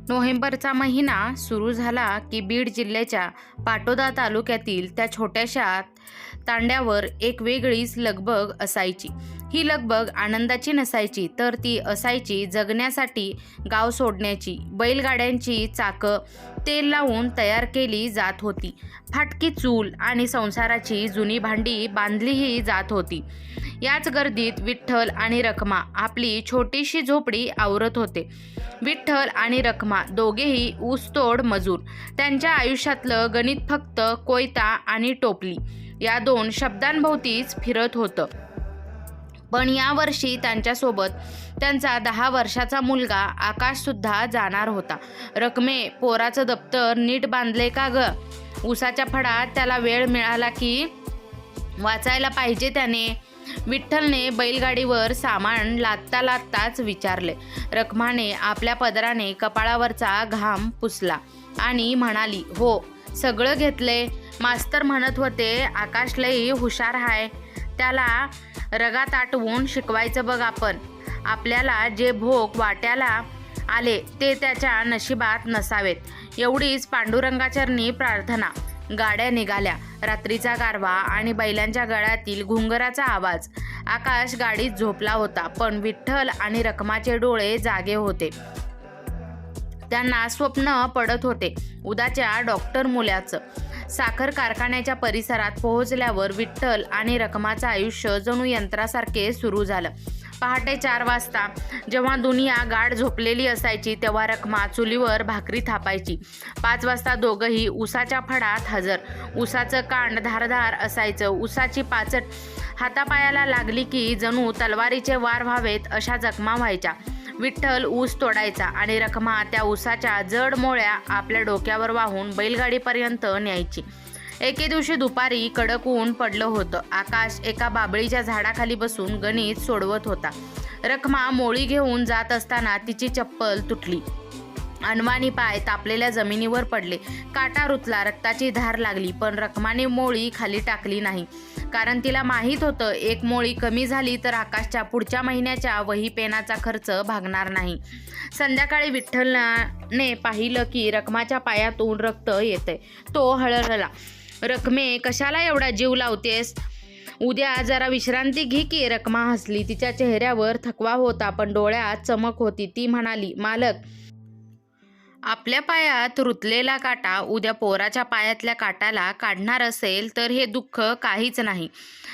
नोव्हेंबरचा महिना सुरू झाला की बीड जिल्ह्याच्या पाटोदा तालुक्यातील त्या छोट्याशा तांड्यावर एक वेगळीच लगबग असायची. ही लगबग आनंदाची नसायची, तर ती असायची जगण्यासाठी गाव सोडण्याची. बैलगाड्यांची चाकं तेल लावून तयार केली जात होती. फाटकी चूल आणि संसाराची जुनी भांडी बांधलीही जात होती. याच गर्दीत विठ्ठल आणि रखमा आपली छोटीशी झोपडी आवरत होते. विठ्ठल आणि रखमा दोघेही ऊसतोड मजूर. त्यांच्या आयुष्यातलं गणित फक्त कोयता आणि टोपली या दोन शब्दांभोवतीच फिरत होतं. पण यावर्षी त्यांच्यासोबत त्यांचा 10 वर्षाचा मुलगा आकाश सुद्धा जाणार होता. रखमे, पोराचं दप्तर नीट बांधले का ग? ऊसाच्या फडात त्याला वेळ मिळाला की वाचायला पाहिजे त्याने. विठ्ठलने बैलगाडीवर सामान लादता लादताच विचारले. रखमाने आपल्या पदराने कपाळावरचा घाम पुसला आणि म्हणाली, हो, सगळं घेतले. मास्तर म्हणत होते आकाश लई हुशार आहे, त्याला रगात आटवून शिकवायचं बघ आपण. आपल्याला जे भोग वाट्याला आले ते त्याच्या नशिबात नसावेत, एवढीच पांडुरंगाचरणी प्रार्थना. गाड्या निघाल्या. रात्रीचा गारवा आणि बैलांच्या गळ्यातील घुंगराचा आवाज. आकाश गाडीत झोपला होता, पण विठ्ठल आणि रखमाचे डोळे जागे होते. त्यांना स्वप्न पडत होते उद्याच्या डॉक्टर मुलाचं. साखर कारखान्याच्या परिसरात पोहोचल्यावर विठ्ठल आणि रखमाचं आयुष्य जणू यंत्रासारखे सुरू झालं. पहाटे 4 वाजता जेव्हा दुनिया गाढ झोपलेली असायची तेव्हा रखमा चुलीवर भाकरी थापायची. 5 वाजता दोघंही ऊसाच्या फडात हजर. ऊसाचं कांड धारधार असायचं. ऊसाची पाचट हातापायाला लागली की जणू तलवारीचे वार व्हावेत अशा जखमा व्हायच्या. विठ्ठल ऊस तोडायचा आणि रखमा त्या ऊसाच्या जड मोळ्या आपल्या डोक्यावर वाहून बैलगाडीपर्यंत न्यायची. एके दिवशी दुपारी कडक ऊन पडलं होतं. आकाश एका बाबळीच्या झाडाखाली बसून गणित सोडवत होता. रखमा मोळी घेऊन जात असताना तिची चप्पल तुटली. अनवाणी पाय तापलेल्या जमिनीवर पडले. काटा रुतला, रक्ताची धार लागली. पण रखमाने मोळी खाली टाकली नाही, कारण तिला माहीत होतं एक मोळी कमी झाली तर आकाशच्या पुढच्या महिन्याच्या वही पेनाचा खर्च भागणार नाही. संध्याकाळी विठ्ठलने पाहिलं की रखमाच्या पायातून रक्त येतंय. तो हळहळला. रखमे, कशाला एवढा जीव लावतेस? उद्या जरा विश्रांती घे की. रखमा हसली. तिच्या चेहऱ्यावर थकवा होता, पण डोळ्यात चमक होती. ती म्हणाली, मालक, आपल्या पायात रुतलेला काटा उद्या पोराच्या पायातल्या काटाला काढणार असेल तर हे दुःख काहीच नाही.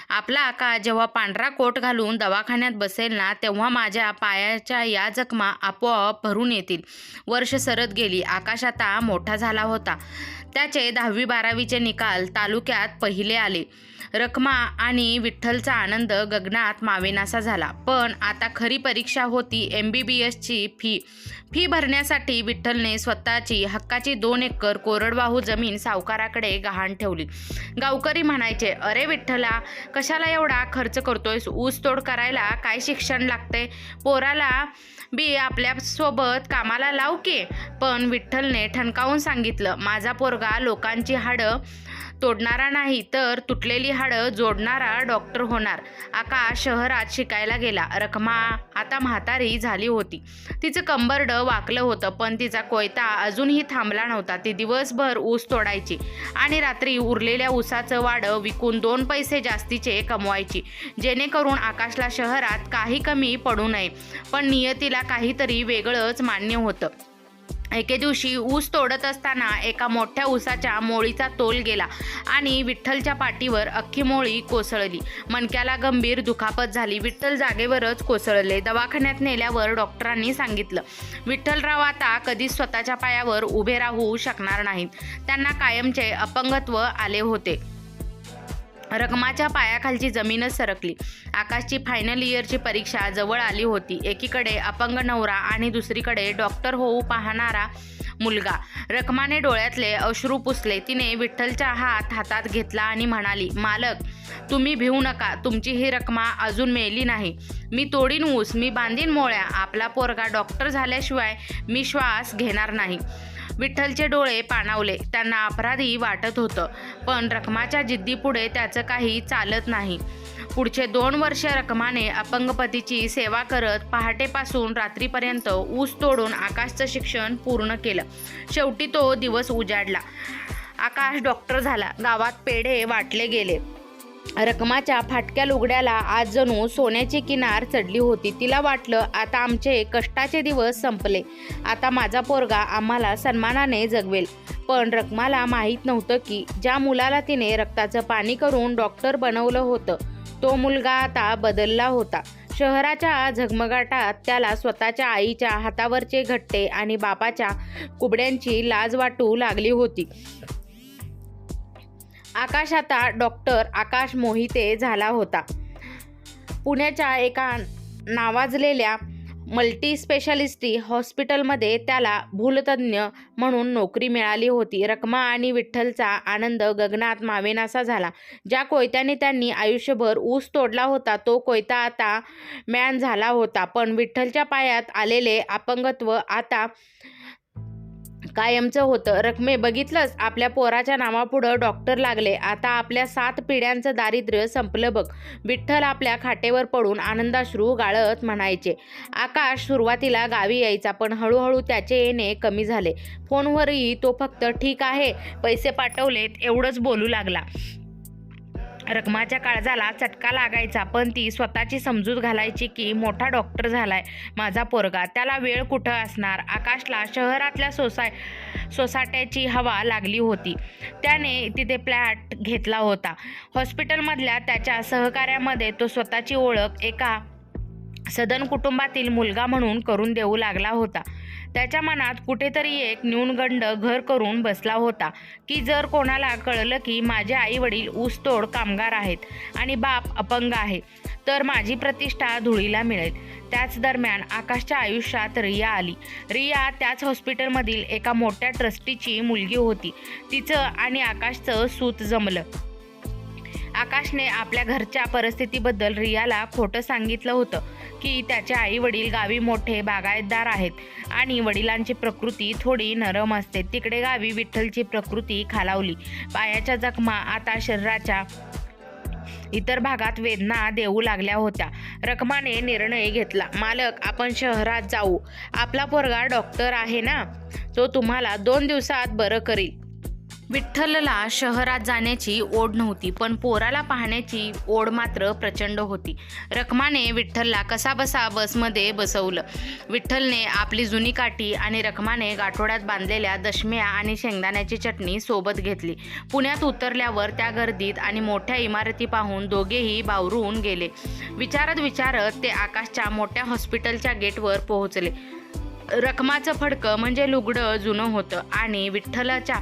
आपला आकाश जेव्हा पांढरा कोट घालून दवाखान्यात बसेल ना, तेव्हा माझ्या पायाच्या या जखमा आपोआप भरून येतील. वर्ष सरत गेली. आकाश आता मोठा झाला होता. त्याचे 10वी 12वीचे निकाल तालुक्यात पहिले आले. रखमा आणि विठ्ठलचा आनंद गगनात मावेनासा झाला. पण आता खरी परीक्षा होती MBBSची फी भरण्यासाठी. विठ्ठलने स्वतःची हक्काची 2 एकर कोरडवाहू जमीन सावकाराकडे गहाण ठेवली. गावकरी म्हणायचे, अरे विठ्ठला, कशाला एवढा खर्च करतोयस? ऊस तोड करायला काय शिक्षण लागते? पोराला बी आपल्यासोबत कामाला लाव की. पण विठ्ठलने ठणकावून सांगितलं, माझा पोरगा लोकांची हाडं तोडणारा नाही तर तुटलेली हाडं जोडणारा डॉक्टर होणार. आकाश शहरात शिकायला गेला. रखमा आता म्हातारी झाली होती. तिचं कंबरडं वाकलं होतं, पण तिचा कोयता अजूनही थांबला नव्हता. ती दिवसभर ऊस तोडायची आणि रात्री उरलेल्या ऊसाचं वाडं विकून 2 पैसे जास्तीचे कमवायची, जेणेकरून आकाशला शहरात काही कमी पडू नये. पण नियतीला काहीतरी वेगळंच मान्य होतं. एके दिवशी ऊस तोडत असताना एका मोठ्या ऊसाच्या मोळीचा तोल गेला आणि विठ्ठलच्या पाठीवर अख्खी मोळी कोसळली. मणक्याला गंभीर दुखापत झाली. विठ्ठल जागेवरच कोसळले. दवाखान्यात नेल्यावर डॉक्टरांनी सांगितलं, विठ्ठलराव आता कधीच स्वतःच्या पायावर उभे राहू शकणार नाहीत. त्यांना कायमचे अपंगत्व आले होते. रखमाच्या पायाखालची जमीनच सरकली. आकाशची फायनल इयरची परीक्षा जवळ आली होती. एकीकडे अपंग नवरा आणि दुसरीकडे डॉक्टर होऊ पाहणारा मुलगा. रखमाने डोळ्यातले अश्रू पुसले. तिने विठ्ठलचा हात हातात घेतला आणि म्हणाली, मालक, तुम्ही भिवू नका. तुमची ही रखमा अजून मेली नाही. मी तोडीन ऊस, मी बांधीन मोळ्या. आपला पोरगा डॉक्टर झाल्याशिवाय मी श्वास घेणार नाही. विठ्ठलचे डोळे पाणावले. त्यांना अपराधी वाटत होतं, पण रखमाच्या जिद्दीपुढे त्याचं काही चालत नाही. पुढचे 2 वर्ष रखमाने अपंग पतीची सेवा करत पहाटेपासून रात्रीपर्यंत ऊस तोडून आकाशचं शिक्षण पूर्ण केलं. शेवटी तो दिवस उजाडला. आकाश डॉक्टर झाला. गावात पेढे वाटले गेले. रखमाच्या फाटक्या लुगड्याला आज जणू सोन्याची किनार चढली होती. तिला वाटलं आता आमचे कष्टाचे दिवस संपले. आता माझा पोरगा आम्हाला सन्मानाने जगवेल. पण रखमाला माहीत नव्हतं की ज्या मुलाला तिने रक्ताचं पाणी करून डॉक्टर बनवलं होतं तो मुलगा आता बदलला होता. शहराच्या झगमगाटात त्याला स्वतःच्या आईच्या हातावरचे घट्टे आणि बापाच्या कुबड्यांची लाज वाटू लागली होती. आकाश आता डॉक्टर आकाश मोहिते झाला होता. पुण्याच्या एका नावाजलेल्या मल्टी स्पेशालिस्टी हॉस्पिटलमध्ये त्याला भूलतज्ञ म्हणून नोकरी मिळाली होती. रखमा आणि विठ्ठलचा आनंद गगनात मावेनासा झाला. ज्या कोयत्याने त्यांनी आयुष्यभर ऊस तोडला होता तो कोयता आता मॅन झाला होता. पण विठ्ठलच्या पायात आलेले अपंगत्व आता कायमचं होतं. रखमे बघितलंच, आपल्या पोराच्या नावापुढं डॉक्टर लागले. आता आपल्या 7 पिढ्यांचं दारिद्र्य संपलं बघ. विठ्ठल आपल्या खाटेवर पडून आनंदाश्रू गाळत म्हणायचे. आकाश सुरुवातीला गावी यायचा, पण हळूहळू त्याचे येणे कमी झाले. फोनवरही तो फक्त ठीक आहे, पैसे पाठवलेत एवढंच बोलू लागला. रखमाच्या काळजाला चटका लागायचा, पण ती स्वतःची समजूत घालायची की मोठा डॉक्टर झालाय माझा पोरगा, त्याला वेळ कुठं असणार. आकाशला शहरातल्या सोसाट्याची हवा लागली होती. त्याने तिथे फ्लॅट घेतला होता. हॉस्पिटलमधल्या त्याच्या सहकार्यामध्ये तो स्वतःची ओळख एका सदन कुटुंबातील मुलगा म्हणून करून देऊ लागला होता. त्याच्या मनात कुठेतरी एक न्यूनगंड घर करून बसला होता की जर कोणाला कळलं की माझे आई वडील ऊसतोड कामगार आहेत आणि बाप अपंग आहे तर माझी प्रतिष्ठा धुळीला मिळेल. त्याच दरम्यान आकाशच्या आयुष्यात रिया आली. रिया त्याच हॉस्पिटलमधील एका मोठ्या ट्रस्टीची मुलगी होती. तिचं आणि आकाशचं सूत जमलं. आकाशने आपल्या घरच्या परिस्थितीबद्दल रियाला खोटं सांगितलं होतं की त्याचे आई वडील गावी मोठे बागायतदार आहेत आणि वडिलांची प्रकृती थोडी नरम असते. तिकडे गावी विठ्ठलची प्रकृती खालावली. पायाच्या जखमा आता शरीराच्या इतर भागात वेदना देऊ लागल्या होत्या. रखमाने निर्णय घेतला, मालक आपण शहरात जाऊ. आपला पोरगा डॉक्टर आहे ना, तो तुम्हाला 2 दिवसात बरं करील. विठ्ठलला शहरात जाण्याची ओढ नव्हती, पण पोराला पाहण्याची ओढ मात्र प्रचंड होती. रखमाने विठ्ठलला कसाबसा बसमध्ये बसवलं. विठ्ठलने आपली जुनी काठी आणि रखमाने गाठोड्यात बांधलेल्या दशम्या आणि शेंगदाण्याची चटणी सोबत घेतली. पुण्यात उतरल्यावर त्या गर्दीत आणि मोठ्या इमारती पाहून दोघेही बावरून गेले. विचारत ते आकाशच्या मोठ्या हॉस्पिटलच्या गेटवर पोहोचले. रखमाचं फडकं म्हणजे लुगडं जुनं होतं आणि विठ्ठलाच्या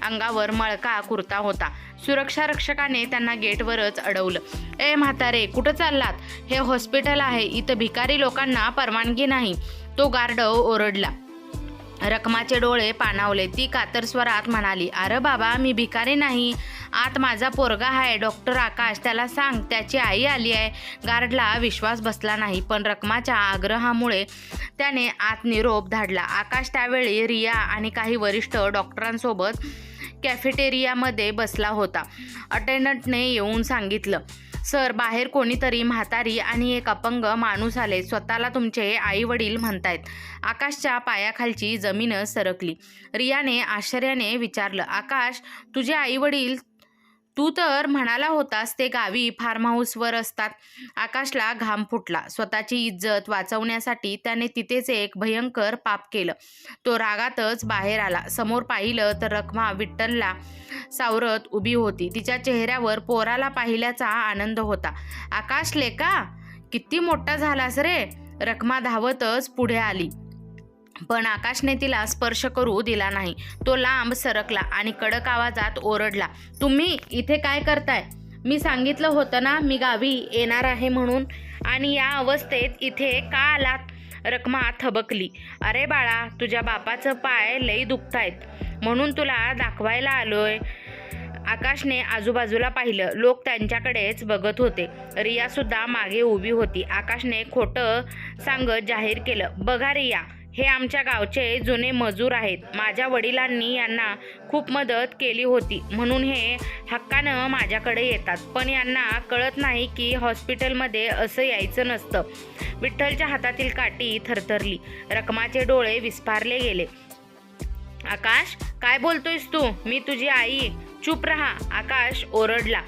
अंगावर मळका कुर्ता होता. सुरक्षा रक्षकाने त्यांना गेटवरच अडवलं. ए म्हातारे, कुठं चाललात? हे हॉस्पिटल आहे, इथं भिकारी लोकांना परवानगी नाही, तो गार्ड ओरडला. रखमाचे डोळे पाणावले. ती कातर स्वरात म्हणाली, अरे बाबा, मी भिकारी नाही, आत माझा पोरगा आहे, डॉक्टर आकाश, त्याला सांग त्याची आई आली आहे. गार्डला विश्वास बसला नाही, पण रखमाच्या आग्रहामुळे त्याने आत निरोप धाडला. आकाश त्यावेळी रिया आणि काही वरिष्ठ डॉक्टरांसोबत कॅफेटेरियामध्ये बसला होता. अटेंडंटने येऊन सांगितलं, सर, बाहेर कोणीतरी म्हातारी आणि एक अपंग माणूस आले, स्वतःला तुमचे आई वडील म्हणतायत. आकाशच्या पायाखालची जमीनच सरकली. रियाने आश्चर्याने विचारलं, आकाश, तुझे आई वडील? तू तर म्हणाला होतास ते गावी फार्म हाऊसवर असतात. आकाशला घाम फुटला. स्वतःची इज्जत वाचवण्यासाठी त्याने तिथेच एक भयंकर पाप केलं. तो रागातच बाहेर आला. समोर पाहिलं तर रखमा विठ्ठलला सावरत उभी होती. तिच्या चेहऱ्यावर पोराला पाहिल्याचा आनंद होता. आकाश लेका, किती मोठा झालास रे. रखमा धावतच पुढे आली, पण आकाशने तिला स्पर्श करू दिला नाही. तो लांब सरकला आणि कडक आवाजात ओरडला, तुम्ही इथे काय करताय? मी सांगितलं होतं ना मी गावी येणार आहे म्हणून, आणि या अवस्थेत इथे का आलात? रखमा थबकली. अरे बाळा, तुझ्या बापाचं पाय लई दुखतायत म्हणून तुला दाखवायला आलोय. आकाशने आजूबाजूला पाहिलं. लोक त्यांच्याकडेच बघत होते. रिया सुद्धा मागे उभी होती. आकाशने खोटं सांगत जाहीर केलं, बघा रिया, हे आमच्या गावचे जुने मजूर आहेत. माझ्या वडिलांनी यांना खूप मदत केली होती म्हणून हे हक्कानं माझ्याकडे येतात. पण यांना कळत नाही की हॉस्पिटलमध्ये असं यायचं नसतं. विठ्ठलच्या हातातील काठी थरथरली. रखमाचे डोळे विस्फारले गेले. आकाश, काय बोलतोयस तू? मी तुझी आई. चुप रहा, आकाश ओरडला.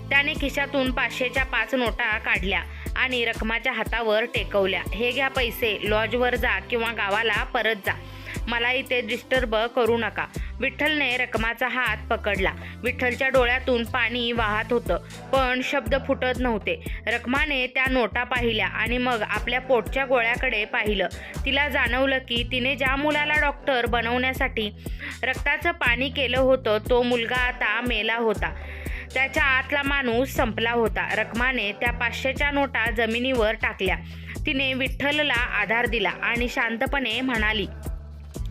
त्याने खिशातून 500च्या 5 नोटा काढल्या आणि रखमाच्या हातावर टेकवल्या. हे घ्या पैसे, लॉजवर जा किंवा गावाला परत जा. मला इथे डिस्टर्ब करू नका. विठ्ठलने रखमाचा हात पकडला. विठ्ठलच्या डोळ्यातून पाणी वाहत होतं पण शब्द फुटत नव्हते. रखमाने त्या नोटा पाहिल्या आणि मग आपल्या पोटच्या गोळ्याकडे पाहिलं. तिला जाणवलं की तिने ज्या मुलाला डॉक्टर बनवण्यासाठी रक्ताचं पाणी केलं होतं तो मुलगा आता मेला होता. त्याच्या आतला माणूस संपला होता. रखमाने त्या 500च्या नोटा जमिनीवर टाकल्या. तिने विठ्ठलला आधार दिला आणि शांतपणे म्हणाली,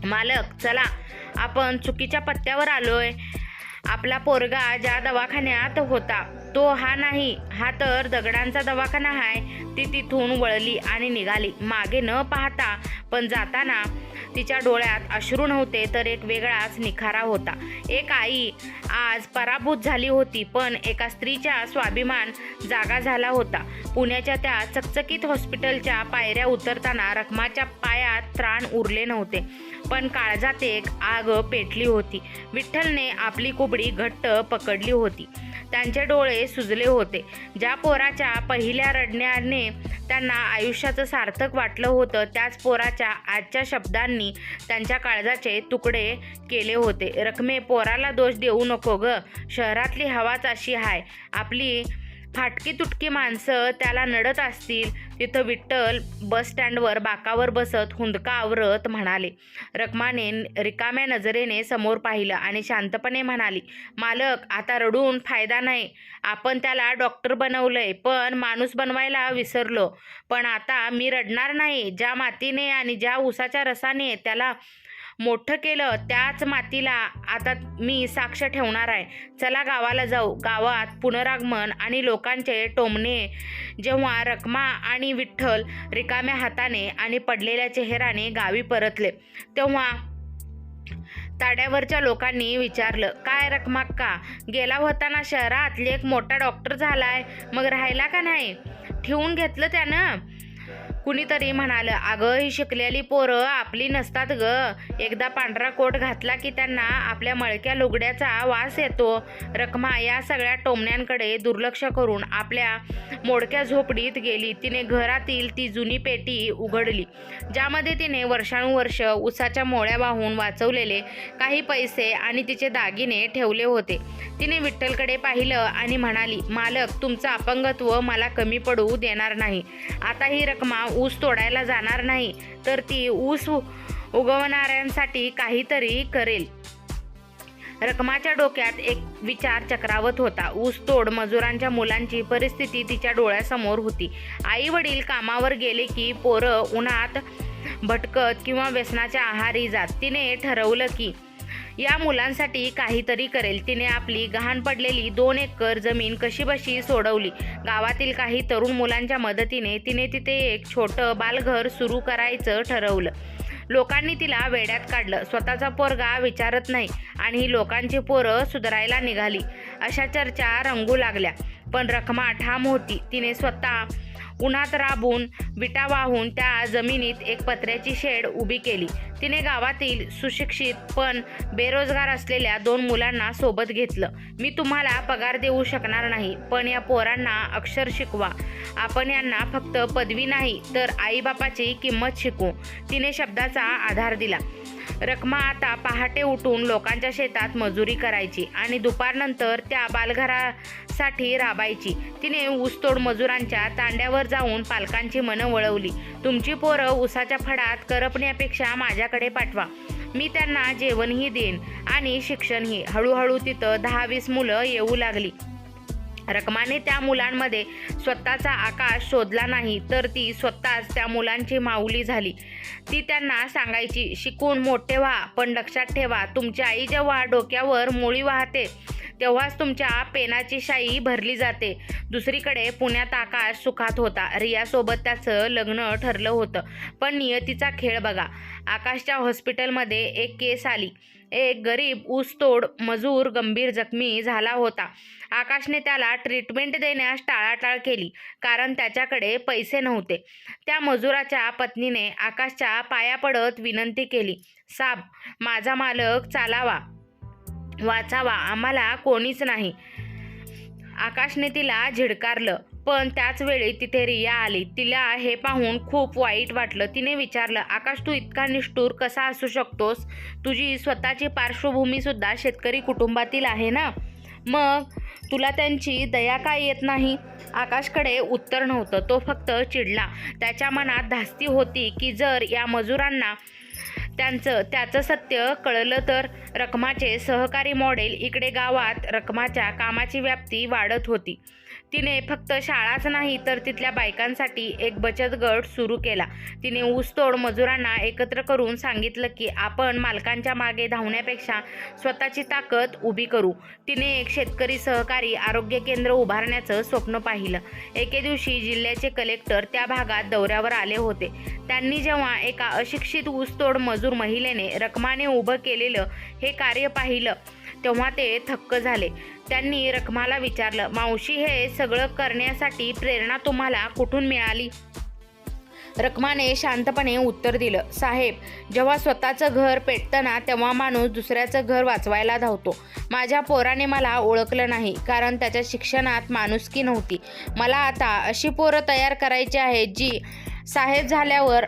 मालक, चला, आपण चुकीच्या पत्त्यावर आलोय. आपला पोरगा ज्या दवाखान्यात होता तो हा नाही, हा तर दगडांचा दवाखाना आहे. ती तिथून वळली आणि निघाली, मागे न पाहता. पण जाताना तिच्या डोळ्यात अश्रू नव्हते तर एक वेगळाच निखारा होता. एक आई आज पराभूत झाली होती पण एका स्त्रीचा स्वाभिमान जागा झाला होता. पुण्याच्या त्या चकचकीत हॉस्पिटलच्या पायऱ्या उतरताना रखमाच्या पायात त्राण उरले नव्हते पण काळजात एक आग पेटली होती. विठ्ठलने आपली कुबडी घट्ट पकडली होती. त्यांचे डोळे सुजले होते. ज्या पोराच्या पहिल्या रडण्याने त्यांना आयुष्याचं सार्थक वाटलं होतं त्याच पोराच्या आजच्या शब्दांनी त्यांच्या काळजाचे तुकडे केले होते. रखमे, पोराला दोष देऊ नको ग. शहरातली हवाच अशी आहे. आपली फाटकी तुटकी माणसं त्याला नडत असतील. तिथं विठ्ठल बस स्टँडवर बाकावर बसत हुंदका आवरत म्हणाले. रखमाने रिकाम्या नजरेने समोर पाहिलं आणि शांतपणे म्हणाली, मालक, आता रडून फायदा नाही. आपण त्याला डॉक्टर बनवलंय पण माणूस बनवायला विसरलो. पण आता मी रडणार नाही. ज्या मातीने आणि ज्या ऊसाच्या रसाने त्याला मोठं केलं त्याच मातीला आता मी साक्ष ठेवणार आहे. चला गावाला जाऊ. गावात पुनरागमन आणि लोकांचे टोमणे. जेव्हा रखमा आणि विठ्ठल रिकाम्या हाताने आणि पडलेल्या चेहऱ्याने गावी परतले तेव्हा ताड्यावरच्या लोकांनी विचारलं, काय रखमाक्का, गेला होता ना शहरात, लेक मोठा डॉक्टर झालाय, मग राहिला का नाही? ठेवून घेतलं त्यानं. कुणीतरी म्हणालं, अगं, ही शिकलेली पोरं आपली नसतात ग. एकदा पांढरा कोट घातला की त्यांना आपल्या मळक्या लुगड्याचा वास येतो. रखमा या सगळ्या टोमण्यांकडे दुर्लक्ष करून आपल्या मोडक्या झोपडीत गेली. तिने घरातील ती जुनी पेटी उघडली ज्यामध्ये तिने वर्षानुवर्ष उसाच्या मोळ्या वाहून वाचवलेले काही पैसे आणि तिचे दागिने ठेवले होते. तिने विठ्ठलकडे पाहिलं आणि म्हणाली, मालक, तुमचं अपंगत्व मला कमी पडू देणार नाही. आता ही रखमा ऊस तोडायला जाणार नाही तर ती ऊस उगवणाऱ्यांसाठी काहीतरी करेल. रखमाच्या डोक्यात एक विचार चक्रावत होता. ऊसतोड मजुरांच्या मुलांची परिस्थिती तिच्या डोळ्यासमोर होती. आई वडील कामावर गेले की पोरं उन्हात भटकत किंवा व्यसनाच्या आहारी जात. तिने ठरवलं की या मुलांसाठी काहीतरी करेल. तिने आपली गहाण पडलेली 2 एकर जमीन कशीबशी सोडवली. गावातील काही तरुण मुलांच्या मदतीने तिने तिथे एक छोटं बालघर सुरू करायचं ठरवलं. लोकांनी तिला वेड्यात काढलं. स्वतःचा पोरगा विचारत नाही आणि ही लोकांची पोरं सुधारायला निघाली अशा चर्चा रंगू लागल्या. पण रखमा ठाम होती. तिने स्वतः उन्हात राबून विटा वाहून त्या जमिनीत एक पत्र्याची शेड उभी केली. तिने गावातील सुशिक्षित पण बेरोजगार असलेल्या 2 मुलांना सोबत घेतलं. मी तुम्हाला पगार देऊ शकणार नाही पण या पोरांना अक्षर शिकवा. आपण यांना फक्त पदवी नाही तर आईबापाची किंमत शिकवू. तिने शब्दाचा आधार दिला. रखमा आता पहाटे उठून लोकांच्या शेतात मजुरी करायची आणि दुपारनंतर त्या बालघरासाठी राबायची. तिने ऊसतोड मजुरांच्या तांड्यावर जाऊन पालकांची मनं वळवली. तुमची पोरं ऊसाच्या फडात करपण्यापेक्षा माझ्याकडे पाठवा. मी त्यांना जेवणही देईन आणि शिक्षणही. हळूहळू तिथं 10-20 मुलं येऊ लागली. रखमाने त्या मुलांमध्ये स्वतःचा आकाश शोधला नाही तर ती स्वतःच त्या मुलांची माऊली झाली. ती त्यांना सांगायची, शिकून मोठे व्हा पण लक्षात ठेवा, तुमची आई जेव्हा डोक्यावर मुळी वाहते तेव्हाच तुमच्या पेनाची शाई भरली जाते. दुसरीकडे पुण्यात आकाश सुखात होता. रियासोबत त्याचं लग्न ठरलं होतं. पण नियतीचा खेळ बघा. आकाशच्या हॉस्पिटलमध्ये एक केस आली. एक गरीब ऊसतोड मजूर गंभीर जखमी झाला होता. आकाशने त्याला ट्रीटमेंट देण्यास टाळाटाळ केली, कारण त्याच्याकडे पैसे नव्हते. त्या मजुराच्या पत्नीने आकाशच्या पाया पडत विनंती केली, "साब, माझा मालक चालावा, वाचावा, आम्हाला कोणीच नाही." आकाशने तिला झिडकारलं, पण त्याच वेळी तिथे रिया आली. तिला हे पाहून खूप वाईट वाटलं. तिने विचारलं, "आकाश, तू इतका निष्ठुर कसा असू शकतोस? तुझी स्वतःची पार्श्वभूमी सुद्धा शेतकरी कुटुंबातील आहे ना? मग तुला त्यांची दया काय येत नाही?" आकाशकडे उत्तर नव्हतं. तो फक्त चिडला. त्याच्या मनात धास्ती होती की जर या मजुरांना त्याचं सत्य कळलं तर. रखमाचे सहकारी मॉडेल इकडे गावात रखमाच्या कामाची व्याप्ती वाढत होती. तिने फक्त शाळाच नाही तर तिथल्या बायकांसाठी एक बचत गट सुरू केला. तिने ऊसतोड मजुरांना एकत्र करून सांगितलं की आपण मालकांच्या मागे धावण्यापेक्षा स्वतःची ताकद उभी करू. तिने एक शेतकरी सहकारी आरोग्य केंद्र उभारण्याचं स्वप्न पाहिलं. एके दिवशी जिल्ह्याचे कलेक्टर त्या भागात दौऱ्यावर आले होते. त्यांनी जेव्हा एका अशिक्षित ऊसतोड मजूर महिलेने रखमाने उभं केलेलं हे कार्य पाहिलं तेव्हा ते थक्क झाले. त्यांनी रखमाला विचारलं, "मावशी, हे सगळं करण्यासाठी प्रेरणा तुम्हाला कुठून मिळाली?" रखमाने शांतपणे उत्तर दिलं, "साहेब, जेव्हा स्वतःचं घर पेटतं ना तेव्हा माणूस दुसऱ्याचं घर वाचवायला धावतो. माझ्या पोराने मला ओळखलं नाही कारण त्याच्या शिक्षणात माणुसकी नव्हती. मला आता अशी पोरं तयार करायची आहेत जी साहेब झाल्यावर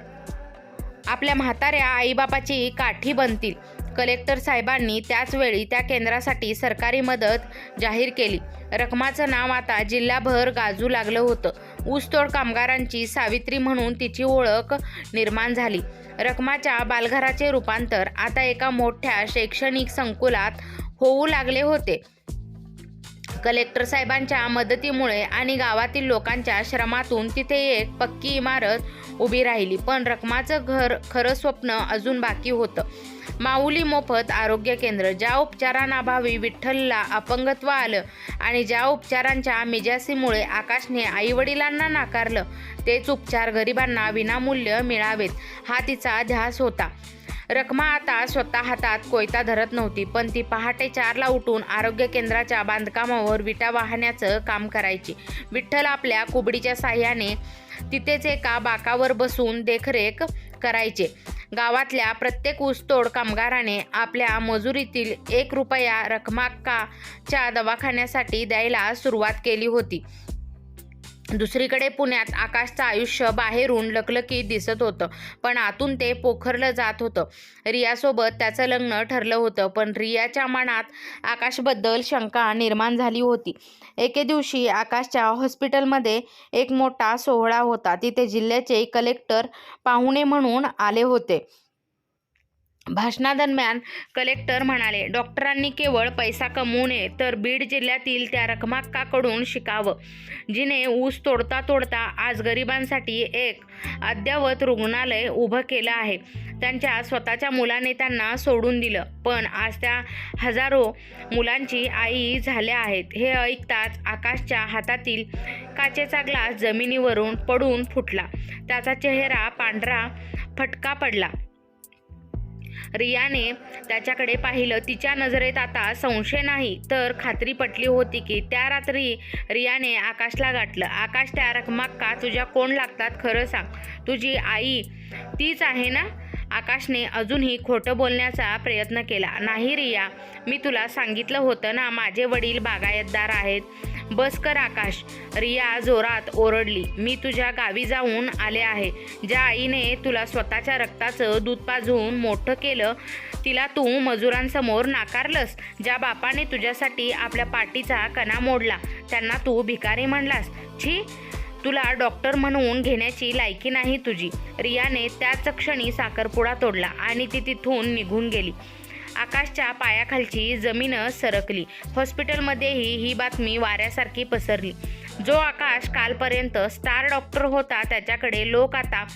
आपल्या म्हाताऱ्या आईबापाची काठी बनतील." कलेक्टर साहेबांनी त्याच वेळी त्या केंद्रासाठी सरकारी मदत जाहीर केली. रखमाचं नाव आता जिल्हाभर गाजू लागलं होतं. ऊसतोड कामगारांची सावित्री म्हणून तिची ओळख निर्माण झाली. रखमाच्या बालघराचे रूपांतर आता एका मोठ्या शैक्षणिक संकुलात होऊ लागले होते. कलेक्टर साहेबांच्या मदतीमुळे आणि गावातील लोकांच्या श्रमातून तिथे एक पक्की इमारत उभी राहिली. पण रखमाचं खरं स्वप्न अजून बाकी होतं. माऊली मोफत आरोग्य केंद्र. ज्या उपचारांअभावी विठ्ठलला अपंगत्व आलं आणि ज्या उपचारांच्या मिजासीमुळे आकाशने आईवडिलांना नाकारलं, तेच उपचार गरिबांना विनामूल्य मिळावेत, हा तिचा ध्यास होता. रखमा आता स्वतः हातात कोयता धरत नव्हती, पण ती पहाटे 4ला उठून आरोग्य केंद्राच्या बांधकामावर विटा वाहण्याचं काम करायची. विठ्ठल आपल्या कुबडीच्या साह्याने तिथेच एका बाकावर बसून देखरेख करायचे. गावातल्या प्रत्येक ऊसतोड कामगाराने आपल्या मजुरीतील 1 रुपया रखमाक्काच्या दवाखान्यासाठी द्यायला सुरुवात केली होती. दुसरीकडे पुण्यात आकाशचं आयुष्य बाहेरून लखलखीत दिसत होतं, पण आतून ते पोखरलं जात होतं. रियासोबत त्याचं लग्न ठरलं होतं, पण रियाच्या मनात आकाशबद्दल शंका निर्माण झाली होती. एके दिवशी आकाशच्या हॉस्पिटलमध्ये एक मोठा सोहळा होता. तिथे जिल्ह्याचे कलेक्टर पाहुणे म्हणून आले होते. भाषणादरम्यान कलेक्टर म्हणाले, "डॉक्टरांनी केवळ पैसा कमवू नये तर बीड जिल्ह्यातील त्या रखमाक्काकडून शिकावं, जिने ऊस तोडता तोडता आज गरिबांसाठी एक अद्ययावत रुग्णालय उभं केलं आहे. त्यांच्या स्वतःच्या मुलाने त्यांना सोडून दिलं, पण आज त्या हजारो मुलांची आई झाल्या आहेत." हे ऐकताच आकाशच्या हातातील काचेचा ग्लास जमिनीवरून पडून फुटला. त्याचा चेहरा पांढरा फटका पडला. रियाने त्याच्याकडे पाहिलं. तिच्या नजरेत आता संशय नाही तर खात्री पटली होती की त्या रात्री रियाने आकाशला गाठलं. "आकाश, त्या रखमाक्का तुझ्या कोण लागतात? खरं सांग, तुझी आई तीच आहे ना?" आकाशने अजूनही खोटं बोलण्याचा प्रयत्न केला. "नाही रिया, मी तुला सांगितलं होतं ना, माझे वडील बागायतदार आहेत." "बस कर आकाश," रिया जोरात ओरडली. "मी तुझ्या गावी जाऊन आले आहे. ज्या आईने तुला स्वतःच्या रक्ताचं दूध पाजून मोठं केलं, तिला तू मजुरांसमोर नाकारलंस. ज्या बापाने तुझ्यासाठी आपल्या पाठीचा कणा मोडला, त्यांना तू भिकारी म्हणलास. छी, तुला डॉक्टर म्हणून घेण्याची लायकी नाही तुझी." रियाने त्याच क्षणी साखरपुडा तोडला आणि ती तिथून निघून गेली. आकाशच्या पायाखालची जमीन सरकली. हॉस्पिटलमध्येही ही बातमी वाऱ्यासारखी पसरली. जो आकाश कालपर्यंत स्टार डॉक्टर होता, त्याच्याकडे लोक आता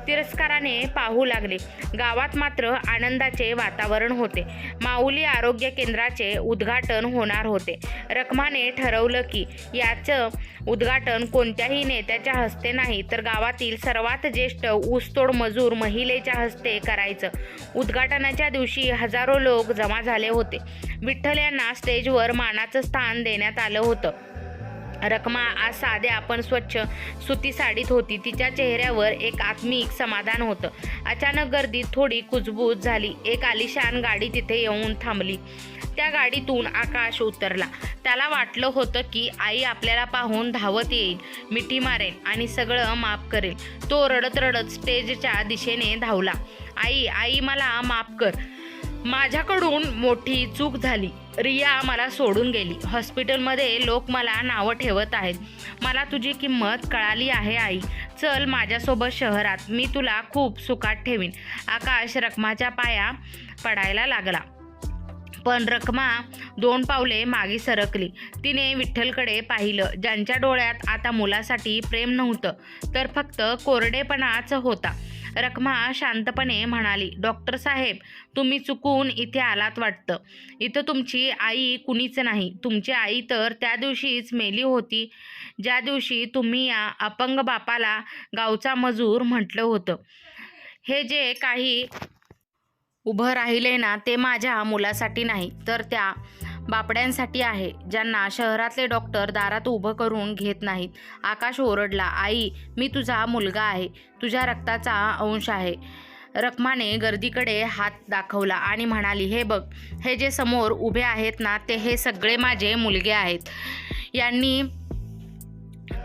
तिरस्काराने पाहू लागले. गावात मात्र आनंदाचे वातावरण होते. माऊली आरोग्य केंद्राचे उद्घाटन होणार होते. रखमाने ठरवलं की याचं उद्घाटन कोणत्याही नेत्याच्या हस्ते नाही तर गावातील सर्वात ज्येष्ठ ऊसतोड मजूर महिलेच्या हस्ते करायचं. उद्घाटनाच्या दिवशी हजारो लोक जमा झाले होते. विठ्ठल यांना स्टेजवर मानाचं स्थान देण्यात आलं होतं. रखमा आज साध्या पण स्वच्छ सुती साडीत होती. तिच्या चेहऱ्यावर एक आत्मिक समाधान होतं. अचानक गर्दीत थोडी कुजबूज झाली. एक आलिशान गाडी तिथे येऊन थांबली. त्या गाडीतून आकाश उतरला. त्याला वाटलं होतं की आई आपल्याला पाहून धावत येईल, मिठी मारेल आणि सगळं माफ करेल. तो रडत रडत स्टेजच्या दिशेने धावला. आई, आई, मला माफ कर. माझ्याकडून मोठी चूक झाली. रिया मला सोडून गेली. हॉस्पिटलमध्ये लोक मला नावं ठेवत आहेत. मला तुझी किंमत कळाली आहे आई. चल माझ्यासोबत शहरात. मी तुला खूप सुखात ठेवीन. आकाश रखमाच्या पाया पडायला लागला. पण रखमा 2 पावले मागे सरकली. तिने विठ्ठलकडे पाहिलं, ज्यांच्या डोळ्यात आता मुलासाठी प्रेम नव्हतं तर फक्त कोरडेपणाच होता. रखमा शांतपणे म्हणाली, डॉक्टर साहेब, तुम्ही चुकून इथे आलात वाटतं. इथं तुमची आई कुणीच नाही. तुमची आई तर त्या दिवशीच मेली होती ज्या दिवशी तुम्ही या अपंग बापाला गावचा मजूर म्हटलं होतं. हे जे काही उभं राहिले ना ते माझ्या मुलासाठी नाही तर त्या बापड्यांसाठी आहे ज्यांना शहरातले डॉक्टर दारात उभं करून घेत नाहीत. आकाश ओरडला, आई, मी तुझा मुलगा आहे. तुझ्या रक्ताचा अंश आहे. रखमाने गर्दीकडे हात दाखवला आणि म्हणाली, हे बघ, हे जे समोर उभे आहेत ना ते हे सगळे माझे मुलगे आहेत. यांनी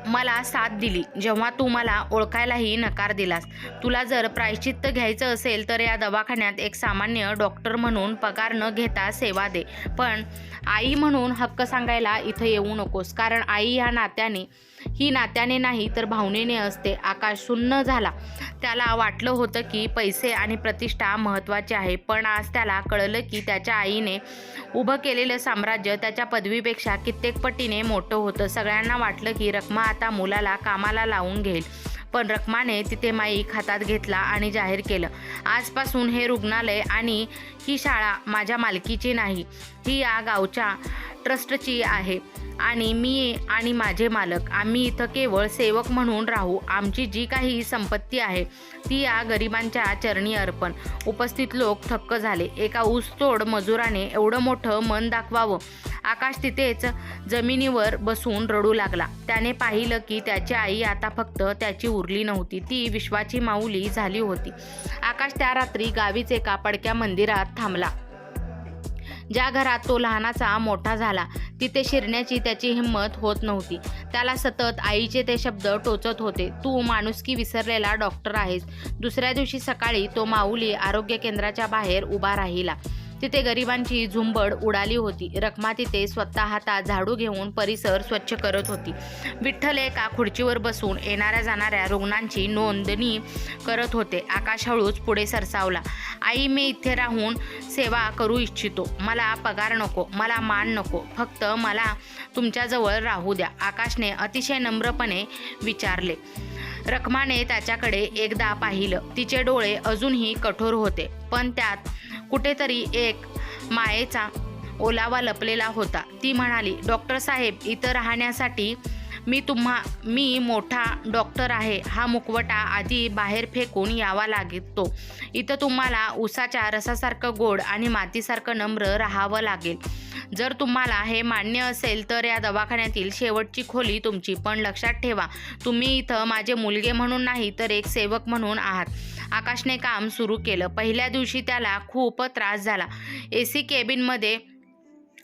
मला साथ दिली जेव्हा तू मला ओळखायलाही नकार दिलास. तुला जर प्रायश्चित्त घ्यायचं असेल तर या दवाखान्यात एक सामान्य डॉक्टर म्हणून पगार न घेता सेवा दे. पण आई म्हणून हक्क सांगायला इथं येऊ नकोस. कारण आई ही नात्याने नाही तर भावनेने असते. आकाश सुन्न झाला. त्याला वाटलं होतं की पैसे आणि प्रतिष्ठा महत्त्वाचे आहे. पण आज त्याला कळलं की त्याच्या आईने उभं केलेलं साम्राज्य त्याच्या पदवीपेक्षा कित्येक पटीने मोठं होतं. सगळ्यांना वाटलं की रखमा आता मुलाला कामाला लावून घेईल. पण रखमाने तिथे माईक हातात घेतला आणि जाहीर केलं, आजपासून हे रुग्णालय आणि ही शाळा माझ्या मालकीची नाही. ही या गावच्या ट्रस्टची आहे आणि मी आणि माझे मालक आम्ही इथं केवळ सेवक म्हणून राहू. आमची जी काही संपत्ती आहे ती या गरिबांच्या चरणी अर्पण. उपस्थित लोक थक्क झाले. एका ऊसतोड मजुराने एवढं मोठं मन दाखवावं. आकाश तिथेच जमिनीवर बसून रडू लागला. त्याने पाहिलं की त्याची आई आता फक्त त्याची उरली नव्हती, ती विश्वाची माऊली झाली होती. आकाश त्या रात्री गावीच एका पडक्या मंदिरात थांबला. ज्या घरात तो लहानाचा मोठा झाला तिथे शिरण्याची त्याची हिंमत होत नव्हती. त्याला सतत आईचे ते शब्द टोचत होते, तू माणुसकी विसरलेला डॉक्टर आहेस. दुसऱ्या दिवशी सकाळी तो माऊली आरोग्य केंद्राच्या बाहेर उभा राहिला. तिथे गरिबांची झुंबड उडाली होती. रखमा तिथे स्वतः हातात झाडू घेऊन परिसर स्वच्छ करत होती. विठ्ठल एका खुर्चीवर बसून येणाऱ्या जाणाऱ्या रुग्णांची नोंदणी करत होते. आकाश हळूच पुढे सरसावला. आई, मी इथे राहून सेवा करू इच्छितो. मला पगार नको, मला मान नको, फक्त मला तुमच्याजवळ राहू द्या. आकाशने अतिशय नम्रपणे विचारले. रखमाने त्याच्याकडे एकदा पाहिलं. तिचे डोळे अजूनही कठोर होते पण त्यात कुठेतरी एक मायेचा ओलावा लपलेला होता. ती म्हणाली, डॉक्टर साहेब, इथं राहण्यासाठी मी मोठा डॉक्टर आहे हा मुखवटा आधी बाहेर फेकून यावा लागतो. इथं तुम्हाला उसाच्या रसासारखं गोड आणि मातीसारखं नम्र राहावं लागेल. जर तुम्हाला हे मान्य असेल तर या दवाखान्यातील शेवटची खोली तुमची. पण लक्षात ठेवा, तुम्ही इथं माझे मुलगे म्हणून नाही तर एक सेवक म्हणून आहात. आकाशने काम सुरू केलं. पहिल्या दिवशी त्याला खूप त्रास झाला. AC केबिनमध्ये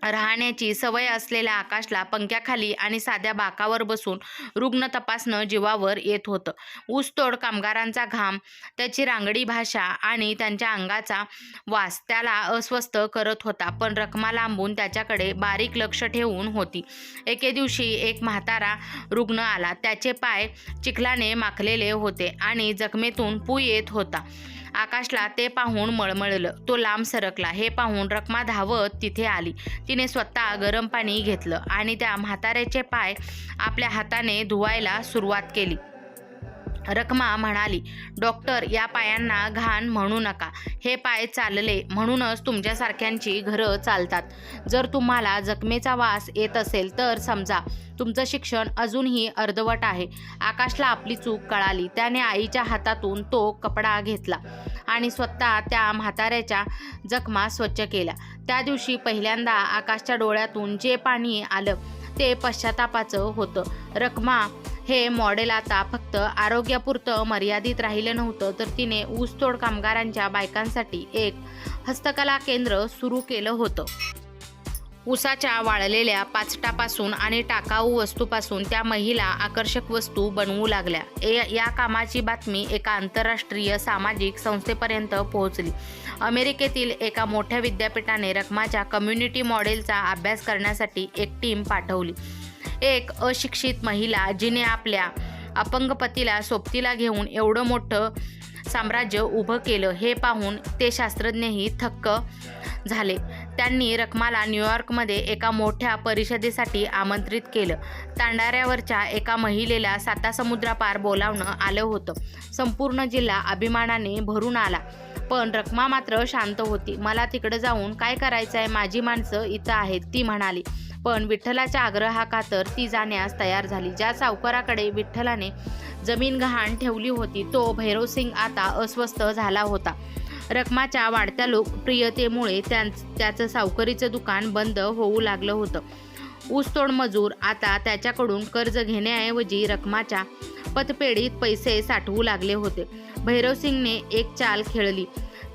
राहण्याची सवय असलेल्या आकाशला पंख्याखाली आणि साध्या बाकावर बसून रुग्ण तपासणं जीवावर येत होतं. ऊसतोड कामगारांचा घाम, त्याची रांगडी भाषा आणि त्यांच्या अंगाचा वास त्याला अस्वस्थ करत होता. पण रखमा लांबून त्याच्याकडे बारीक लक्ष ठेवून होती. एके दिवशी एक म्हातारा रुग्ण आला. त्याचे पाय चिखलाने माखलेले होते आणि जखमेतून पू येत होता. आकाशला ते पाहून मळमळलं. तो लांब सरकला. हे पाहून रखमा धावत तिथे आली. तिने स्वतः गरम पाणी घेतलं आणि त्या म्हाताऱ्याचे पाय आपल्या हाताने धुवायला सुरुवात केली. रखमा म्हणाली, डॉक्टर, या पायांना घाण म्हणू नका. हे पाय चालले म्हणूनच तुमच्यासारख्यांची घरं चालतात. जर तुम्हाला जखमेचा वास येत असेल तर समजा तुमचं शिक्षण अजूनही अर्धवट आहे. आकाशला आपली चूक कळाली. त्याने आईच्या हातातून तो कपडा घेतला आणि स्वतः त्या म्हाताऱ्याच्या जखमा स्वच्छ केल्या. त्या दिवशी पहिल्यांदा आकाशच्या डोळ्यातून जे पाणी आलं ते पश्चातापाचं होतं. रखमा हे मॉडेल आता फक्त आरोग्यापुरतं मर्यादित राहिलं नव्हतं, तर तिने ऊसतोड कामगारांच्या बायकांसाठी एक हस्तकला केंद्र सुरू केलं होतं. ऊसाच्या वाळलेल्या पाचटापासून आणि टाकाऊ वस्तूपासून त्या महिला आकर्षक वस्तू बनवू लागल्या. या कामाची बातमी एका आंतरराष्ट्रीय सामाजिक संस्थेपर्यंत पोहोचली. अमेरिकेतील एका मोठ्या विद्यापीठाने रखमाच्या कम्युनिटी मॉडेलचा अभ्यास करण्यासाठी एक टीम पाठवली. एक अशिक्षित महिला जिने आपल्या अपंग पतीला सोबतीला घेऊन एवढं मोठं साम्राज्य उभं केलं हे पाहून ते शास्त्रज्ञही थक्क झाले. त्यांनी रखमाला न्यूयॉर्कमध्ये एका मोठ्या परिषदेसाठी आमंत्रित केलं. तांडाऱ्यावरच्या एका महिलेला सातासमुद्रापार बोलावणं आलं होतं. संपूर्ण जिल्हा अभिमानाने भरून आला, पण रखमा मात्र शांत होती. मला तिकडं जाऊन काय करायचं आहे? माझी माणसं इथं आहेत, ती म्हणाली. पण विठ्ठलाच्या आग्रहाखातर ती जाण्यास तयार झाली. ज्या सावकाराकडे विठ्ठलाने जमीन गहाण ठेवली होती तो भैरवसिंग आता अस्वस्थ झाला होता. रखमाच्या वाढत्या लोकप्रियतेमुळे त्याचं सावकारीचं दुकान बंद होऊ लागलं होतं. ऊसतोड मजूर आता त्याच्याकडून कर्ज घेण्याऐवजी रखमाच्या पतपेढीत पैसे साठवू लागले होते. भैरवसिंगने एक चाल खेळली.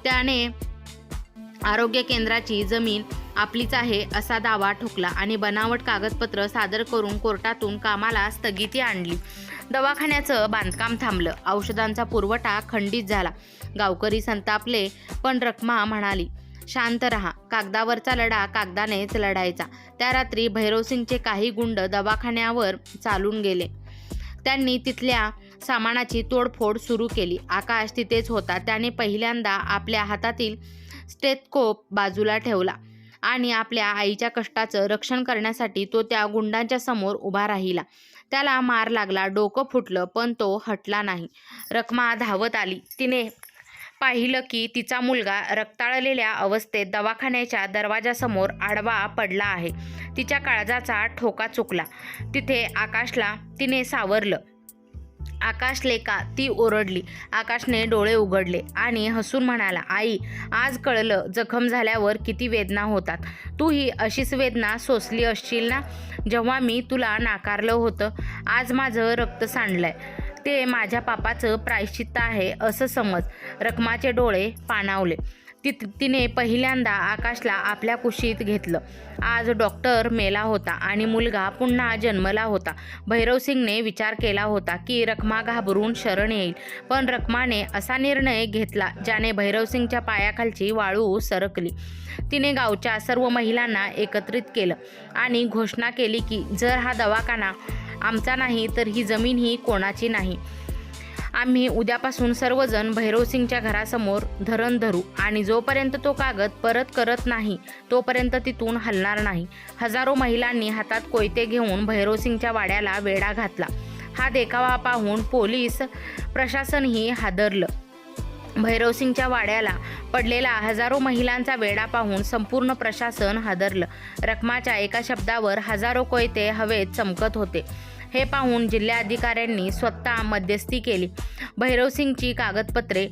त्याने आरोग्य केंद्राची जमीन आपलीच आहे असा दावा ठोकला आणि बनावट कागदपत्र सादर करून कोर्टातून कामाला स्थगिती आणली. दवाखान्याचं बांधकाम थांबलं. औषधांचा पुरवठा खंडित झाला. गावकरी संतापले, पण रखमा म्हणाली, शांत रहा. कागदावरचा लढा कागदानेच लढायचा. त्या रात्री भैरवसिंगचे काही गुंड दवाखान्यावर चालून गेले. त्यांनी तिथल्या सामानाची तोडफोड सुरू केली. आकाश तिथेच होता. त्याने पहिल्यांदा आपल्या हातातील स्टेथोस्कोप बाजूला ठेवला आणि आपल्या आईच्या कष्टाचं रक्षण करण्यासाठी तो त्या गुंडांच्या समोर उभा राहिला. त्याला मार लागला, डोकं फुटलं, पण तो हटला नाही. रखमा धावत आली. तिने पाहिलं की तिचा मुलगा रक्ताळलेल्या अवस्थेत दवाखान्याच्या दरवाजासमोर आडवा पडला आहे. तिच्या काळजाचा ठोका चुकला. तिथे आकाशला तिने सावरलं. आकाश लेका, ती ओरडली. आकाशने डोळे उघडले आणि हसून म्हणाला, आई, आज कळलं जखम झाल्यावर किती वेदना होतात. तू ही अशीच वेदना सोसली असशील ना जेव्हा मी तुला नाकारलं होतं. आज माझं रक्त सांडलंय, ते माझ्या पापाचं प्रायश्चित्त आहे असं समज. रखमाचे डोळे पाणावले. तिने पहिल्यांदा आकाशला आपल्या कुशीत घेतलं. आज डॉक्टर मेला होता आणि मुलगा पुन्हा जन्मला होता. भैरवसिंगने विचार केला होता की रखमा घाबरून शरण येईल, पण रखमाने असा निर्णय घेतला ज्याने भैरवसिंगच्या पायाखालची वाळू सरकली. तिने गावच्या सर्व महिलांना एकत्रित केलं आणि घोषणा केली की जर हा दवाखाना आमचा नाही तर ही जमीन ही कोणाची नाही. आम्ही उद्यापासून सर्वजण भैरवसिंगच्या घरासमोर धरण धरू आणि जोपर्यंत तो कागद परत करत नाही तोपर्यंत तिथून हलणार नाही. हजारो महिलांनी हातात कोयते घेऊन भैरवसिंगच्या वाड्याला वेढा घातला. हा देखावा पाहून पोलीस प्रशासनही हादरलं. भैरवसिंगच्या वाड्याला पडलेला हजारो महिलांचा वेढा पाहून संपूर्ण प्रशासन हादरलं. रखमाच्या एका शब्दावर हजारो कोयते हवेत चमकत होते. हे पाहून जिल्हाधिकाऱ्यांनी स्वतः मध्यस्थी केली. भैरवसिंगची कागदपत्रे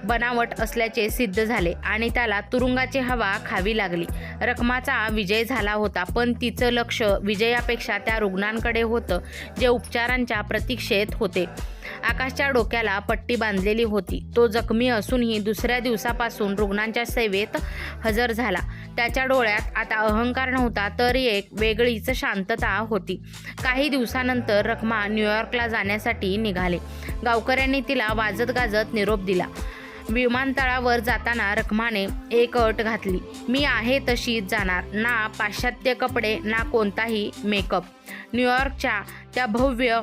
बनावट असल्याचे सिद्ध झाले आणि त्याला तुरुंगाची हवा खावी लागली. रखमाचा विजय झाला होता, पण तिचं लक्ष विजयापेक्षा त्या रुग्णांकडे होतं जे उपचारांच्या प्रतीक्षेत होते. आकाशच्या डोक्याला पट्टी बांधलेली होती. तो जखमी असूनही दुसऱ्या दिवसापासून रुग्णांच्या सेवेत हजर झाला. त्याच्या डोळ्यात आता अहंकार नव्हता, तर एक वेगळीच शांतता होती. काही दिवसानंतर रखमा न्यूयॉर्कला जाण्यासाठी निघाले. गावकऱ्यांनी तिला वाजत गाजत निरोप दिला. विमानतळावर जाताना रखमाने एक अट घातली, मी आहे तशीच जाणार. ना पाश्चात्य कपडे, ना कोणताही मेकअप. न्यूयॉर्कच्या त्या भव्य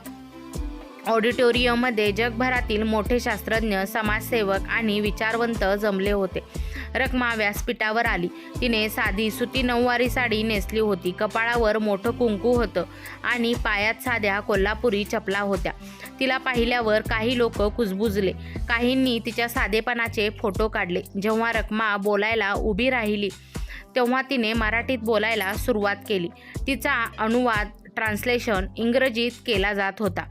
ऑडिटोरियममध्ये जगभरातील मोठे शास्त्रज्ञ, समाजसेवक आणि विचारवंत जमले होते. रखमा व्यासपीठावर आली. तिने साधी सुती नऊवारी साडी नेसली होती. कपाळावर मोठं कुंकू होतं आणि पायात साध्या कोल्हापुरी चपला होत्या. तिला पाहिल्यावर काही लोक कुजबुजले. काहींनी तिच्या साधेपणाचे फोटो काढले. जेव्हा रखमा बोलायला उभी राहिली तेव्हा तिने मराठीत बोलायला सुरुवात केली. तिचा अनुवाद ट्रान्सलेशन इंग्रजीत केला जात होता.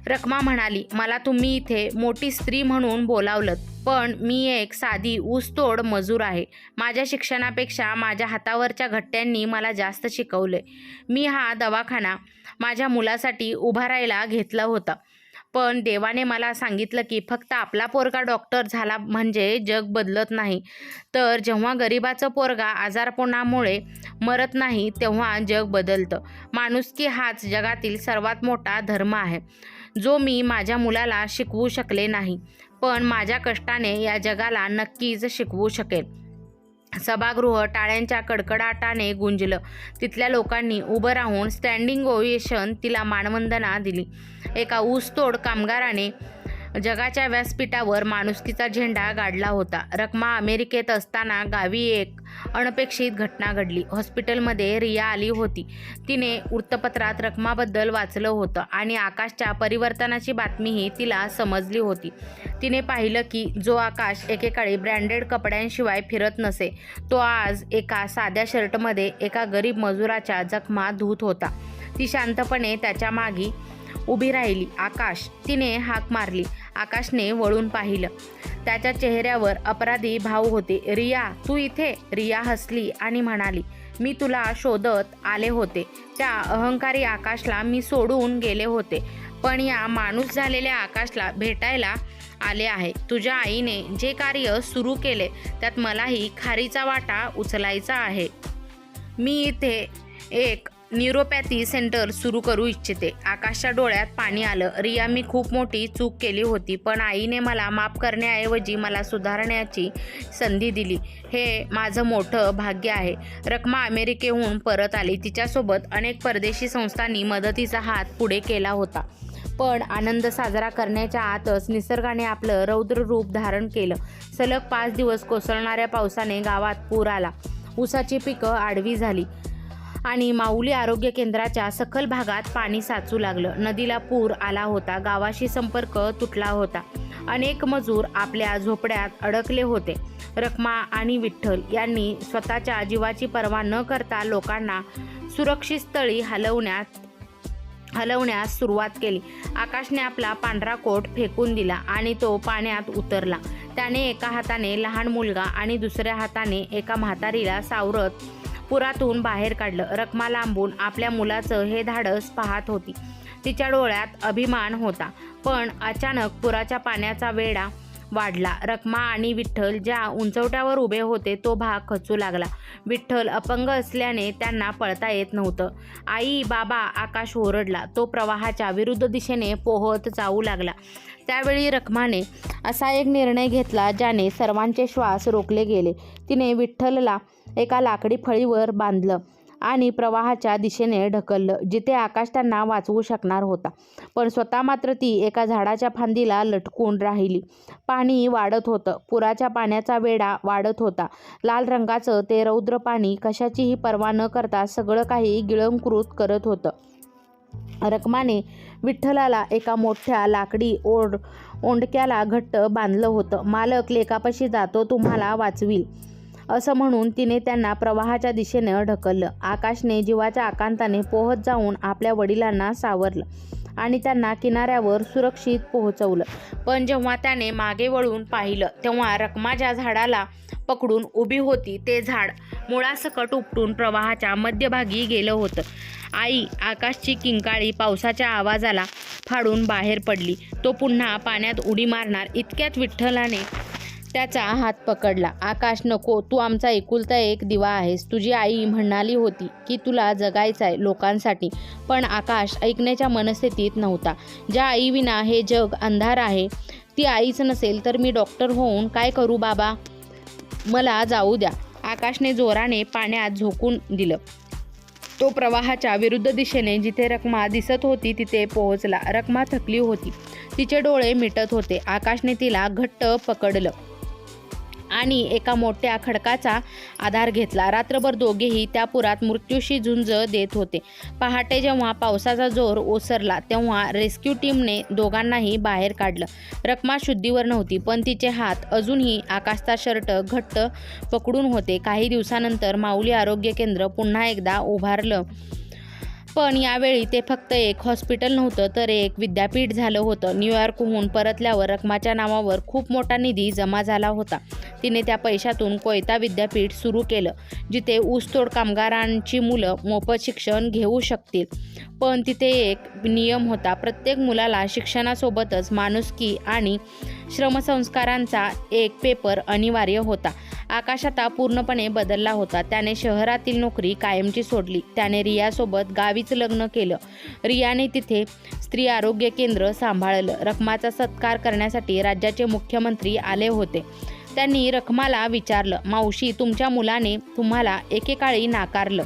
रखमा म्हणाली, मला तुम्ही इथे मोठी स्त्री म्हणून बोलावलं, पण मी एक साधी ऊसतोड मजूर आहे. माझ्या शिक्षणापेक्षा माझ्या हातावरच्या घट्ट्यांनी मला जास्त शिकवले. मी हा दवाखाना माझ्या मुलासाठी उभारायला घेतला होता, पण देवाने मला सांगितलं की फक्त आपला पोरगा डॉक्टर झाला म्हणजे जग बदलत नाही, तर जेव्हा गरिबाचं पोरगा आजारपणामुळे मरत नाही तेव्हा जग बदलतं. माणुसकी हाच जगातील सर्वात मोठा धर्म आहे, जो मी माझ्या मुलाला शिकवू शकले नाही, पण माझ्या कष्टाने या जगाला नक्कीच शिकवू शकेल. सभागृह टाळ्यांच्या कडकडाटाने गुंजलं. तिथल्या लोकांनी उभं राहून स्टँडिंग ओव्हेशन तिला मानवंदना दिली. एका ऊसतोड कामगाराने जगाच्या व्यासपीठावर माणुसकीचा झेंडा गाडला होता. रखमा अमेरिकेत असताना गावी एक अनपेक्षित घटना घडली. हॉस्पिटलमध्ये रिया आली होती. तिने वृत्तपत्रात रखमाबद्दल वाचलं होतं आणि आकाशच्या परिवर्तनाची बातमीही तिला समजली होती. तिने पाहिलं की जो आकाश एकेकाळी ब्रँडेड कपड्यांशिवाय फिरत नसे, तो आज एका साध्या शर्टमध्ये एका गरीब मजुराच्या जखमा धुत होता. ती शांतपणे त्याच्या मागे उभी राहिली. आकाश, तिने हाक मारली. आकाशने वळून पाहिलं. त्याच्या चेहऱ्यावर अपराधी भाव होते. रिया, तू इथे? रिया हसली आणि म्हणाली, मी तुला शोधत आले होते. त्या अहंकारी आकाशला मी सोडून गेले होते, पण या माणूस झालेल्या आकाशला भेटायला आले आहे. तुझ्या आईने जे कार्य सुरू केले त्यात मलाही खारीचा वाटा उचलायचा आहे. मी इथे एक न्यूरोपॅथी सेंटर सुरू करू इच्छिते. आकाशच्या डोळ्यात पाणी आलं. रिया, मी खूप मोठी चूक केली होती, पण आईने मला माफ करण्याऐवजी मला सुधारण्याची संधी दिली. हे माझं मोठं भाग्य आहे. रखमा अमेरिकेहून परत आली. तिच्यासोबत अनेक परदेशी संस्थांनी मदतीचा हात पुढे केला होता. पण आनंद साजरा करण्याच्या आतच निसर्गाने आपलं रौद्र रूप धारण केलं. सलग 5 दिवस कोसळणाऱ्या पावसाने गावात पूर आला. ऊसाची पिकं आडवी झाली आणि माऊली आरोग्य केंद्राच्या सखल भागात पाणी साचू लागलं. नदीला पूर आला होता. गावाशी संपर्क तुटला होता. अनेक मजूर आपल्या झोपड्यात अडकले होते. रखमा आणि विठ्ठल यांनी स्वतःच्या जीवाची पर्वा न करता लोकांना सुरक्षित स्थळी हलवण्यास सुरुवात केली. आकाशने आपला पांढरा कोट फेकून दिला आणि तो पाण्यात उतरला. त्याने एका हाताने लहान मुलगा आणि दुसऱ्या हाताने एका म्हातारीला सावरत पुरातून बाहेर काढलं. रखमा लांबून आपल्या मुलाचं हे धाडस पाहत होती. तिच्या डोळ्यात अभिमान होता. पण अचानक पुराच्या पाण्याचा वेढा वाढला. रखमा आणि विठ्ठल ज्या उंचवट्यावर उभे होते तो भाग खचू लागला. विठ्ठल अपंग असल्याने त्यांना पळता येत नव्हतं. आई, बाबा, आकाश ओरडला. तो प्रवाहाच्या विरुद्ध दिशेने पोहत जाऊ लागला. त्यावेळी रखमाने असा एक निर्णय घेतला ज्याने सर्वांचे श्वास रोखले गेले. तिने विठ्ठलला एका लाकडी फळीवर बांधलं आणि प्रवाहाच्या दिशेने ढकललं, जिथे आकाश त्यांना वाचवू शकणार होता. पण स्वतः मात्र ती एका झाडाच्या फांदीला लटकून राहिली. पाणी वाढत होतं. पुराच्या पाण्याचा वेढा वाढत होता. लाल रंगाचं ते रौद्र पाणी कशाचीही पर्वा न करता सगळं काही गिळंकृत करत होतं. रखमाने विठ्ठलाला एका मोठ्या लाकडी ओंडक्याला घट्ट बांधलं होतं. मालक लेकापाशी जातो, तुम्हाला वाचवील, असं म्हणून तिने त्यांना प्रवाहाच्या दिशेने ढकललं. आकाशने जीवाच्या आकांताने पोहत जाऊन आपल्या वडिलांना सावरलं आणि त्यांना किनाऱ्यावर सुरक्षित पोहोचवलं. पण जेव्हा त्याने मागे वळून पाहिलं तेव्हा रखमा ज्या झाडाला पकडून उभी होती ते झाड मुळासकट उपटून प्रवाहाच्या मध्यभागी गेलं होतं. आई, आकाशची किंकाळी पावसाच्या आवाजाला फाडून बाहेर पडली. तो पुन्हा पाण्यात उडी मारणार इतक्यात विठ्ठलाने त्याचा हात पकडला. आकाश, नको, तू आमचा एकुलता एक दिवा आहेस. तुझी आई म्हणाली होती की तुला जगायचंय लोकांसाठी. पण आकाश ऐकण्याच्या मनस्थितीत नव्हता. ज्या आईविना हे जग अंधार आहे ती आईच नसेल तर मी डॉक्टर होऊन काय करू बाबा? मला जाऊ द्या. आकाशने जोराने पाण्यात झोकून दिलं. तो प्रवाहाच्या विरुद्ध दिशेने जिथे रखमा दिसत होती तिथे पोहोचला. रखमा थकली होती. तिचे डोळे मिटत होते. आकाशने तिला घट्ट पकडलं आणि एका मोठ्या खडकाचा आधार घेतला. रात्रभर दोघेही त्या पुरात मृत्यूशी झुंज देत होते. पहाटे जेव्हा पावसाचा जोर ओसरला तेव्हा रेस्क्यू टीमने दोघांनाही बाहेर काढलं. रखमा शुद्धीवर नव्हती, पण तिचे हात अजूनही आकाशचा शर्ट घट्ट पकडून होते. काही दिवसानंतर माऊली आरोग्य केंद्र पुन्हा एकदा उभारलं, पण यावेळी ते फक्त एक हॉस्पिटल नव्हतं तर एक विद्यापीठ झालं होतं. न्यूयॉर्कहून परतल्यावर रखमाच्या नावावर खूप मोठा निधी जमा झाला होता. तिने त्या पैशातून कोयता विद्यापीठ सुरू केलं, जिथे ऊसतोड कामगारांची मुलं मोफत शिक्षण घेऊ शकतील. पण तिथे एक नियम होता, प्रत्येक मुलाला शिक्षणासोबतच माणुसकी आणि श्रमसंस्कारांचा एक पेपर अनिवार्य होता. आकाश आता पूर्णपणे बदलला होता. त्याने शहरातील नोकरी कायमची सोडली. त्याने रियासोबत गावीच लग्न केलं. रियाने तिथे स्त्री आरोग्य केंद्र सांभाळलं. रखमाचा सत्कार करण्यासाठी राज्याचे मुख्यमंत्री आले होते. त्यांनी रखमाला विचारलं, मावशी, तुमच्या मुलाने तुम्हाला एकेकाळी नाकारलं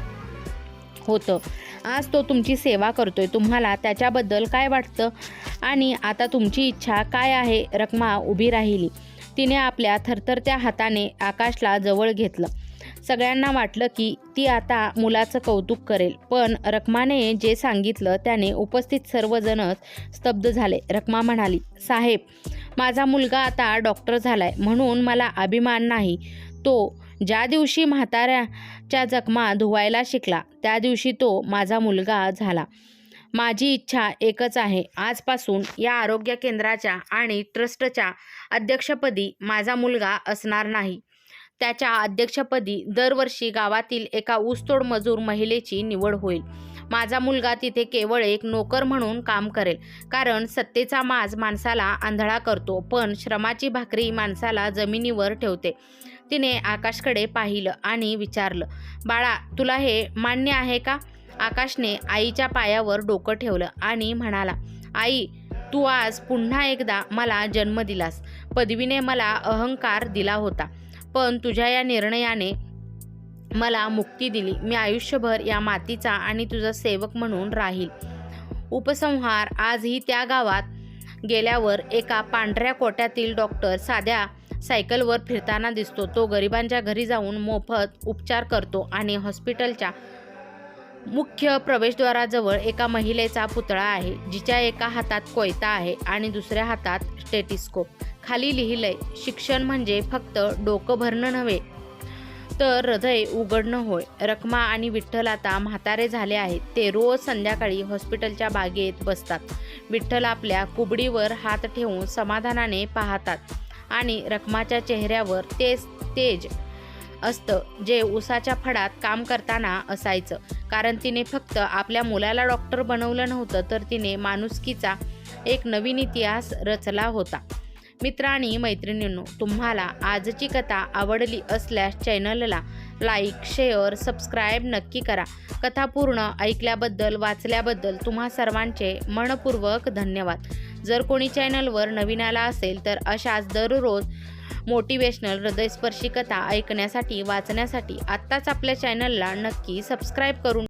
होतं. आज तो तुमची सेवा करतोय. तुम्हाला त्याच्याबद्दल काय वाटतं आणि आता तुमची इच्छा काय आहे? रखमा उभी राहिली. तिने आपल्या थरथरत्या हाताने आकाशला जवळ घेतलं. सगळ्यांना वाटलं की ती आता मुलाचं कौतुक करेल, पण रखमाने जे सांगितलं त्याने उपस्थित सर्वजणच स्तब्ध झाले. रखमा म्हणाली, साहेब, माझा मुलगा आता डॉक्टर झालाय म्हणून मला अभिमान नाही. तो ज्या दिवशी म्हाताऱ्याच्या जखमा धुवायला शिकला त्या दिवशी तो माझा मुलगा झाला. माझी इच्छा एकच आहे, आजपासून या आरोग्य केंद्राच्या आणि ट्रस्टच्या अध्यक्षपदी माझा मुलगा असणार नाही. त्याच्या अध्यक्षपदी दरवर्षी गावातील एका ऊसतोड मजूर महिलेची निवड होईल. माझा मुलगा तिथे केवळ एक नोकर म्हणून काम करेल, कारण सत्तेचा माज माणसाला आंधळा करतो, पण श्रमाची भाकरी माणसाला जमिनीवर ठेवते. तिने आकाशकडे पाहिलं आणि विचारलं, बाळा, तुला हे मान्य आहे का? आकाशने आईच्या पायावर डोकं ठेवलं आणि म्हणाला, आई, तू आज पुन्हा एकदा मला जन्म दिलास. पदवीने मला अहंकार दिला होता, पण तुझ्या या निर्णयाने मला मुक्ती दिली. मी आयुष्यभर या मातीचा आणि तुझा सेवक म्हणून राहील. उपसंहार. आजही त्या गावात गेल्यावर एका पांढऱ्या कोट्यातील डॉक्टर साध्या सायकलवर फिरताना दिसतो. तो गरिबांच्या घरी जाऊन मोफत उपचार करतो आणि हॉस्पिटलच्या मुख्य प्रवेशद्वाराजवळ एका महिलेचा पुतळा आहे, जिच्या एका हातात कोयता आहे आणि दुसऱ्या हातात स्टेटिस्कोप. खाली लिहिलंय, शिक्षण म्हणजे फक्त डोकं भरणं नव्हे तर हृदय उघडणं होय. रखमा आणि विठ्ठल आता म्हातारे झाले आहेत. ते रोज संध्याकाळी हॉस्पिटलच्या बागेत बसतात. विठ्ठल आपल्या कुबडीवर हात ठेवून समाधानाने पाहतात आणि रखमाच्या चेहऱ्यावर तेच तेज असतं जे उसाच्या फडात काम करताना असायचं. कारण तिने फक्त आपल्या मुलाला डॉक्टर बनवलं नव्हतं, तर तिने माणुसकीचा एक नवीन इतिहास रचला होता. मित्र आणि मैत्रिणींनो, तुम्हाला आजची कथा आवडली असल्यास चॅनलला लाईक, शेअर, सबस्क्राईब नक्की करा. कथा पूर्ण ऐकल्याबद्दल, वाचल्याबद्दल तुम्हा सर्वांचे मनपूर्वक धन्यवाद. जर कोणी चॅनलवर नवीन आला असेल तर अशाच दररोज मोटिवेशनल, हृदयस्पर्शी कथा ऐकण्यासाठी, वाचण्यासाठी आत्ताच आपल्या चॅनलला नक्की सबस्क्राईब करून